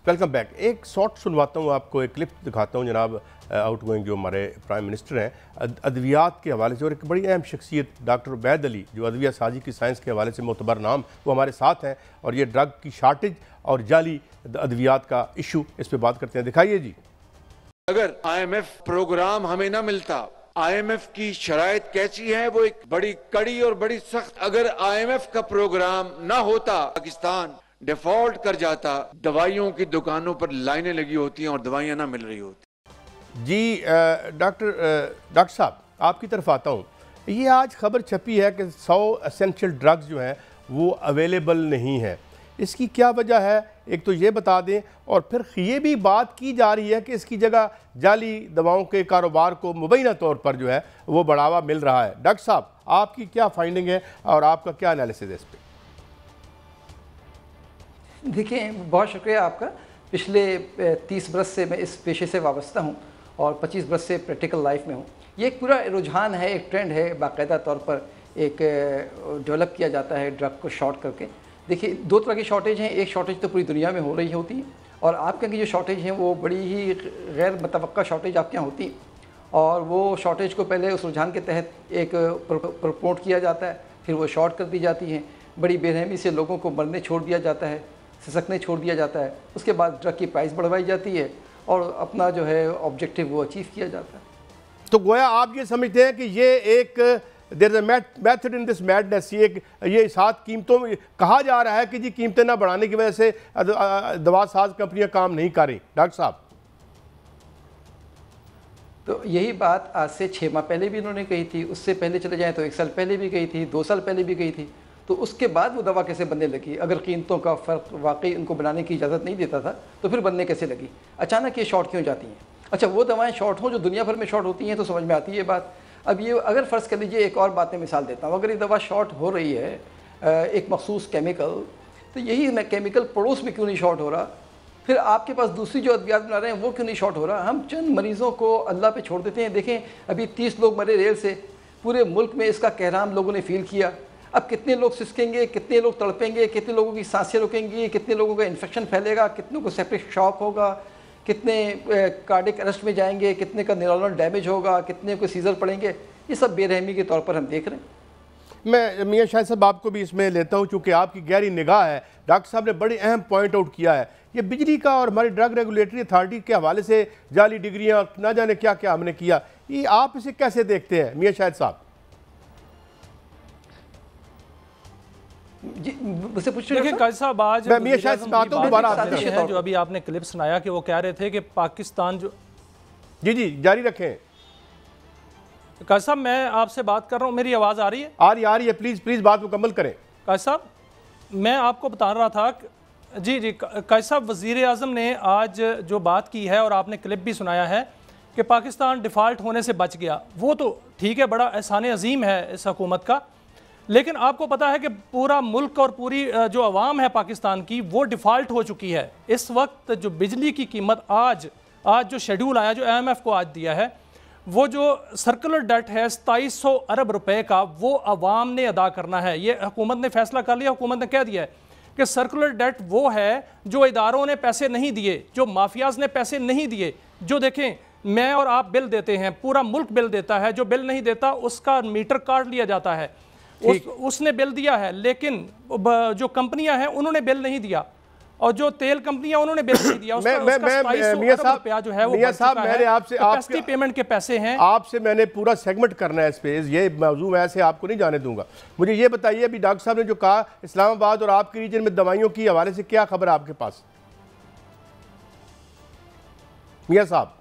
Welcome back. एक short सुनवाता हूँ आपको, एक क्लिप दिखाता हूँ जनाब। आउट गोइंग जो हमारे प्राइम मिनिस्टर हैं अद्वियात के हवाले से, और एक बड़ी अहम शख्सियत डॉक्टर उबैद अली जो अद्विया साजी की साइंस के हवाले से मोतबर नाम, वो हमारे साथ हैं। और ये ड्रग की शार्टेज और जाली अद्वियात का इशू, इस पर बात करते हैं। दिखाइए जी। अगर IMF प्रोग्राम हमें ना मिलता, IMF की शराइत कैसी है, वो एक बड़ी कड़ी और बड़ी सख्त। अगर IMF का प्रोग्राम ना होता, पाकिस्तान डिफॉल्ट कर जाता, दवाइयों की दुकानों पर लाइनें लगी होती हैं और दवाइयां ना मिल रही होती। जी डॉक्टर साहब, आपकी तरफ आता हूँ। ये आज खबर छपी है कि 100 एसेंशियल ड्रग्स जो हैं वो अवेलेबल नहीं है। इसकी क्या वजह है, एक तो ये बता दें, और फिर ये भी बात की जा रही है कि इसकी जगह जाली दवाओं के कारोबार को मुबैना तौर पर जो है वो बढ़ावा मिल रहा है। डॉक्टर साहब, आपकी क्या फाइंडिंग है और आपका क्या एनालिसिस है इस पर? देखिए, बहुत शुक्रिया आपका। पिछले 30 बरस से मैं इस पेशे से वाबस्ता हूँ और 25 बरस से प्रैक्टिकल लाइफ में हूँ। ये एक पूरा रुझान है, एक ट्रेंड है, बाकायदा तौर पर एक डेवलप किया जाता है ड्रग को शॉर्ट करके। देखिए, दो तरह की शॉर्टेज हैं। एक शॉर्टेज तो पूरी दुनिया में हो रही होती है, और आपके यहाँ की जो शॉर्टेज हैं वो बड़ी ही गैर मतवक्का शॉर्टेज आपके यहाँ होती है। और वो शॉर्टेज को पहले उस रुझान के तहत एक प्रमोट किया जाता है, फिर वो शॉर्ट कर दी जाती हैं। बड़ी बेरहमी से लोगों को मरने छोड़ दिया जाता है, सिसकने छोड़ दिया जाता है। उसके बाद ड्रग की प्राइस बढ़वाई जाती है और अपना जो है ऑब्जेक्टिव वो अचीव किया जाता है। तो गोया आप ये समझते हैं कि ये एक there is a method in this madness, ये साथ कीमतों में कहा जा रहा है कि जी कीमतें ना बढ़ाने की वजह से दवा साज कंपनियां काम नहीं कर रही। डॉक्टर साहब, तो यही बात आज से 6 माह पहले भी इन्होंने कही थी, उससे पहले चले जाएँ तो 1 साल पहले भी कही थी, 2 साल पहले भी कही थी। तो उसके बाद वो दवा कैसे बनने लगी? अगर कीमतों का फ़र्क वाकई उनको बनाने की इजाज़त नहीं देता था तो फिर बनने कैसे लगी? अचानक ये शॉर्ट क्यों जाती हैं? अच्छा, वो दवाएं शॉर्ट हों जो दुनिया भर में शॉर्ट होती हैं तो समझ में आती है ये बात। अब ये अगर फ़र्ज़ कर लीजिए, एक और बात मैं मिसाल देता हूँ, अगर ये दवा शॉर्ट हो रही है एक मखसूस केमिकल, तो यही केमिकल पड़ोस में क्यों नहीं शॉर्ट हो रहा? फिर आपके पास दूसरी जो अद्वियात बना रहे हैं वो क्यों नहीं शॉर्ट हो रहा? हम चंद मरीज़ों को अल्लाह पे छोड़ देते हैं। देखें, अभी 30 लोग मरे रेल से, पूरे मुल्क में इसका कहराम लोगों ने फील किया। अब कितने लोग सिसकेंगे, कितने लोग तड़पेंगे, कितने लोगों की सांसें रुकेंगी, कितने लोगों का इन्फेक्शन फैलेगा, कितनों को सेप्टिक शॉक होगा, कितने कार्डिक अरेस्ट में जाएंगे, कितने का न्यूरल डैमेज होगा, कितने को सीजर पड़ेंगे। ये सब बेरहमी के तौर पर हम देख रहे हैं। मैं मियां शाहिद साहब आपको भी इसमें लेता हूं चूँकि आपकी गहरी निगाह है। डॉक्टर साहब ने बड़ी अहम पॉइंट आउट किया है, ये बिजली का और हमारी ड्रग रेगुलेटरी अथॉरिटी के हवाले से जाली डिग्रियाँ ना जाने क्या क्या हमने किया, ये आप इसे कैसे देखते हैं मियां शाहिद साहब? जी, मुझसे पूछ देखिए काजी साहब, आज जो अभी आपने क्लिप सुनाया कि वो कह रहे थे कि पाकिस्तान जो जी जारी रखें। काजी साहब, मैं आपसे बात कर रहा हूँ, मेरी आवाज़ आ रही है? आ रही है, प्लीज़ बात मुकम्मल करें। काजी साहब, मैं आपको बता रहा था जी काजी साहब, वज़ीर आज़म ने आज जो बात की है और आपने क्लिप भी सुनाया है कि पाकिस्तान डिफ़ॉल्ट होने से बच गया, वो तो ठीक है, बड़ा एहसान अजीम है इस हुकूमत का। लेकिन आपको पता है कि पूरा मुल्क और पूरी जो आवाम है पाकिस्तान की, वो डिफ़ॉल्ट हो चुकी है। इस वक्त जो बिजली की कीमत आज जो शेड्यूल आया, जो IMF को आज दिया है, वो जो सर्कुलर डेट है 2700 अरब रुपए का, वो आवाम ने अदा करना है। ये हुकूमत ने फैसला कर लिया, हुकूमत ने कह दिया है कि सर्कुलर डेट वो है जो इदारों ने पैसे नहीं दिए, जो माफियाज ने पैसे नहीं दिए। जो देखें, मैं और आप बिल देते हैं, पूरा मुल्क बिल देता है, जो बिल नहीं देता उसका मीटर काट लिया जाता है। उसने बिल दिया है, लेकिन जो कंपनियां हैं उन्होंने बिल नहीं दिया, और जो तेल कंपनियां उन्होंने बिल नहीं दिया। मियां साहब, मैंने आपसे पेमेंट के पैसे हैं, आपसे मैंने पूरा सेगमेंट करना है इस पे, ये मौजूद मैं ऐसे आपको नहीं जाने दूंगा। मुझे ये बताइए, अभी डॉक्टर साहब ने जो कहा इस्लामाबाद और आपके रीजन में दवाइयों की हवाले से क्या खबर है आपके पास? मियां साहब,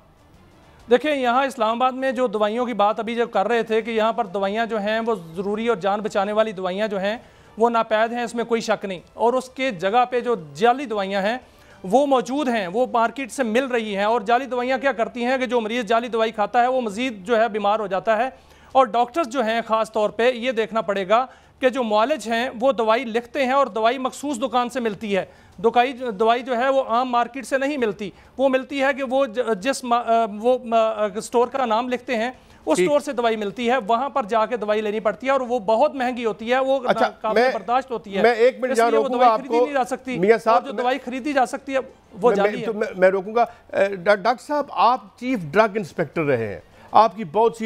देखिए, यहाँ इस्लामाबाद में जो दवाइयों की बात अभी जो कर रहे थे कि यहाँ पर दवाइयाँ जो हैं वो ज़रूरी और जान बचाने वाली दवाइयाँ जो हैं वो नापैद हैं, इसमें कोई शक नहीं। और उसके जगह पे जो जाली दवाइयाँ हैं वो मौजूद हैं, वो मार्केट से मिल रही हैं। और जाली दवाइयाँ क्या करती हैं कि जो मरीज़ जाली दवाई खाता है वो मज़ीद जो है बीमार हो जाता है। और डॉक्टर्स जो हैं ख़ास तौर पर ये देखना पड़ेगा کہ جو معالج ہیں وہ دوائی لکھتے ہیں اور دوائی مخصوص دکان سے ملتی ہے. دوائی جو ہے وہ عام مارکیٹ سے نہیں ملتی. وہ ملتی ہے کہ وہ جس وہ سٹور کا نام لکھتے ہیں اس سٹور سے دوائی ملتی ہے, وہاں پر جا کے دوائی لینی پڑتی ہے اور وہ بہت مہنگی ہوتی ہے, وہ قابل برداشت ہوتی ہے. میں ایک منٹ یہاں روکوں گا آپ کو میاں صاحب, جو دوائی خریدی جا سکتی ہے وہ جعلی ہے. میں روکوں گا. ڈاکٹر صاحب, آپ چیف ڈرگ انسپیکٹر رہے ہیں, آپ نے بہت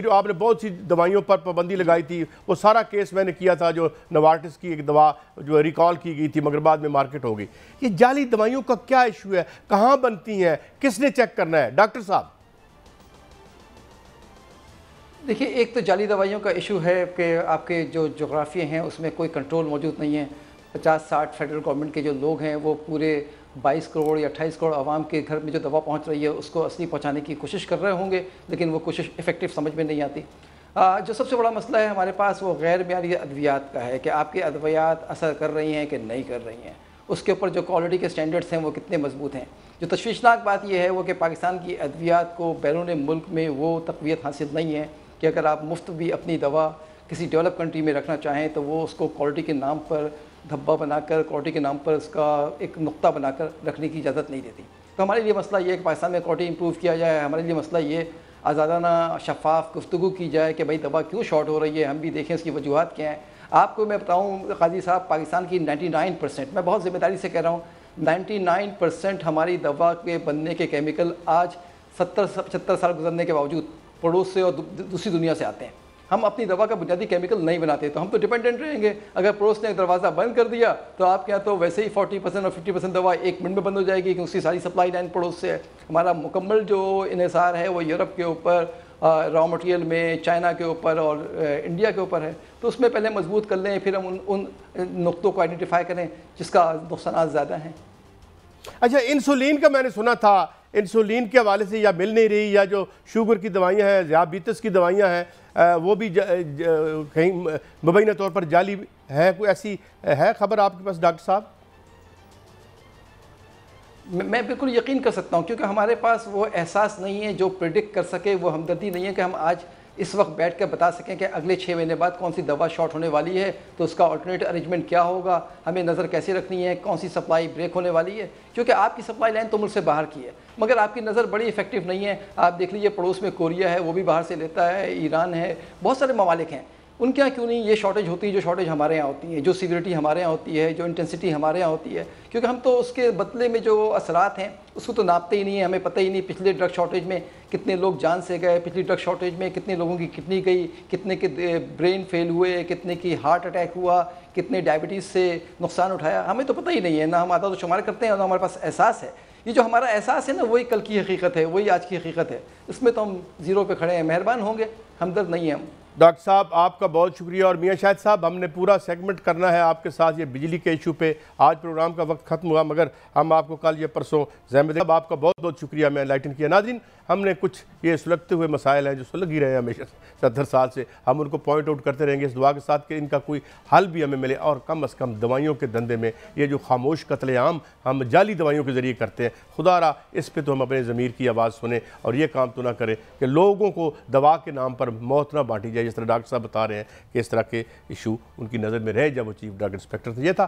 سی دوائیوں پر پابندی لگائی تھی. وہ سارا کیس میں نے کیا تھا, جو نوارٹس کی ایک دوا جو ریکال کی گئی تھی مگر بعد میں مارکیٹ ہو گئی. یہ جعلی دوائیوں کا کیا ایشو ہے, کہاں بنتی ہیں, کس نے چیک کرنا ہے ڈاکٹر صاحب؟ دیکھیے, ایک تو جعلی دوائیوں کا ایشو ہے کہ آپ کے جو جغرافیے ہیں اس میں کوئی کنٹرول موجود نہیں ہے. 50-60 فیڈرل گورنمنٹ کے جو لوگ ہیں وہ پورے 22 کروڑ یا 28 کروڑ عوام کے گھر میں جو دوا پہنچ رہی ہے اس کو اصلی پہنچانے کی کوشش کر رہے ہوں گے, لیکن وہ کوشش ایفیکٹو سمجھ میں نہیں آتی. جو سب سے بڑا مسئلہ ہے ہمارے پاس وہ غیر معیاری ادویات کا ہے کہ آپ کی ادویات اثر کر رہی ہیں کہ نہیں کر رہی ہیں, اس کے اوپر جو کوالٹی کے سٹینڈرڈز ہیں وہ کتنے مضبوط ہیں. جو تشویشناک بات یہ ہے وہ کہ پاکستان کی ادویات کو بیرون ملک میں وہ تقویت حاصل نہیں ہے کہ اگر آپ مفت بھی اپنی دوا کسی ڈیولپ کنٹری میں رکھنا چاہیں تو وہ اس کو کوالٹی کے نام پر دھبا بنا کر, کوالٹی کے نام پر اس کا ایک نقطہ بنا کر رکھنے کی اجازت نہیں دیتی. تو ہمارے لیے مسئلہ یہ ہے کہ پاکستان میں کوالٹی امپروو کیا جائے. ہمارے لیے مسئلہ یہ آزادانہ شفاف گفتگو کی جائے کہ بھائی دوا کیوں شارٹ ہو رہی ہے, ہم بھی دیکھیں اس کی وجوہات کیا ہیں. آپ کو میں بتاؤں قاضی صاحب, پاکستان کی 99%, میں بہت ذمہ داری سے کہہ رہا ہوں, 99% ہماری دوا کے بننے کے کیمیکل آج 70-75 سال گزرنے کے باوجود پڑوس سے اور دوسری دنیا سے آتے ہیں. ہم اپنی دوا کا بنیادی کیمیکل نہیں بناتے, تو ہم تو ڈیپینڈنٹ رہیں گے. اگر پڑوس نے دروازہ بند کر دیا تو آپ کے یہاں تو ویسے ہی 40% اور 50% دوا ایک منٹ میں بند ہو جائے گی, کیونکہ اس کی ساری سپلائی لائن پڑوس سے ہے. ہمارا مکمل جو انحصار ہے وہ یورپ کے اوپر, را مٹیریل میں چائنا کے اوپر اور انڈیا کے اوپر ہے. تو اس میں پہلے مضبوط کر لیں, پھر ہم ان نقطوں کو آئیڈینٹیفائی کریں جس کا نقصانات زیادہ ہیں. اچھا, انسولین کا میں نے سنا تھا, انسولین کے حوالے سے یا مل نہیں رہی, یا جو شوگر کی دوائیاں ہیں, ذیابیطس کی دوائیاں ہیں, وہ بھی کہیں مبینہ طور پر جعلی ہیں. کوئی ایسی ہے خبر آپ کے پاس ڈاکٹر صاحب؟ میں بالکل یقین کر سکتا ہوں, کیونکہ ہمارے پاس وہ احساس نہیں ہے جو پریڈکٹ کر سکے, وہ ہمدردی نہیں ہے کہ ہم آج اس وقت بیٹھ کر بتا سکیں کہ اگلے 6 مہینے بعد کون سی دوا شارٹ ہونے والی ہے, تو اس کا آلٹرنیٹ ارینجمنٹ کیا ہوگا, ہمیں نظر کیسے رکھنی ہے, کون سی سپلائی بریک ہونے والی ہے. کیونکہ آپ کی سپلائی لائن تو ملک سے باہر کی ہے, مگر آپ کی نظر بڑی افیکٹو نہیں ہے. آپ دیکھ لیجیے پڑوس میں کوریا ہے, وہ بھی باہر سے لیتا ہے, ایران ہے, بہت سارے ممالک ہیں. ان کے یہاں کیوں نہیں یہ شارٹیج ہوتی ہے جو شارٹیج ہمارے یہاں ہوتی ہے, جو سیوریٹی ہمارے یہاں ہوتی ہے, جو انٹینسٹی ہمارے یہاں ہوتی ہے. کیونکہ ہم تو اس کے بدلے میں جو اثرات ہیں اس کو تو ناپتے ہی نہیں ہیں. ہمیں پتہ ہی نہیں پچھلے ڈرگ شارٹیج میں کتنے لوگ جان سے گئے, پچھلی ڈرگ شارٹیج میں کتنے لوگوں کی کڈنی گئی, کتنے کے برین فیل ہوئے, کتنے کی ہارٹ اٹیک ہوا, کتنے ڈائبٹیز سے نقصان اٹھایا. ہمیں تو پتہ ہی نہیں ہے, نہ ہم اعداد و شمار کرتے ہیں اور نہ ہمارے پاس احساس ہے. یہ جو ہمارا احساس ہے نا, وہی کل کی حقیقت ہے, وہی آج کی حقیقت ہے. اس میں تو ہم زیرو پہ کھڑے ہیں. مہربان ہوں گے, ہمدرد نہیں ہیں ہم. ڈاکٹر صاحب آپ کا بہت شکریہ. اور میاں شاہد صاحب, ہم نے پورا سیگمنٹ کرنا ہے آپ کے ساتھ یہ بجلی کے ایشو پہ. آج پروگرام کا وقت ختم ہوا, مگر ہم آپ کو کل یا پرسوں ذہن میں آپ کا بہت بہت شکریہ میں انلائٹن کیا. ناظرین, ہم نے کچھ یہ سلگتے ہوئے مسائل ہیں جو سلگ ہی رہے ہیں ہمیشہ 70 سال سے, ہم ان کو پوائنٹ آؤٹ کرتے رہیں گے اس دعا کے ساتھ کہ ان کا کوئی حل بھی ہمیں ملے, اور کم از کم دوائیوں کے دندے میں یہ جو خاموش قتل عام ہم جعلی دوائیوں کے ذریعے کرتے ہیں, خدا را اس پہ تو ہم اپنے ضمیر کی آواز سنیں اور یہ کام تو نہ کریں کہ لوگوں کو دوا کے نام پر موت نہ بانٹی جائے. جس طرح ڈاکٹر صاحب بتا رہے ہیں کہ اس طرح کے ایشو ان کی نظر میں رہے جب وہ چیف ڈرگ انسپیکٹر تھے. یہ تھا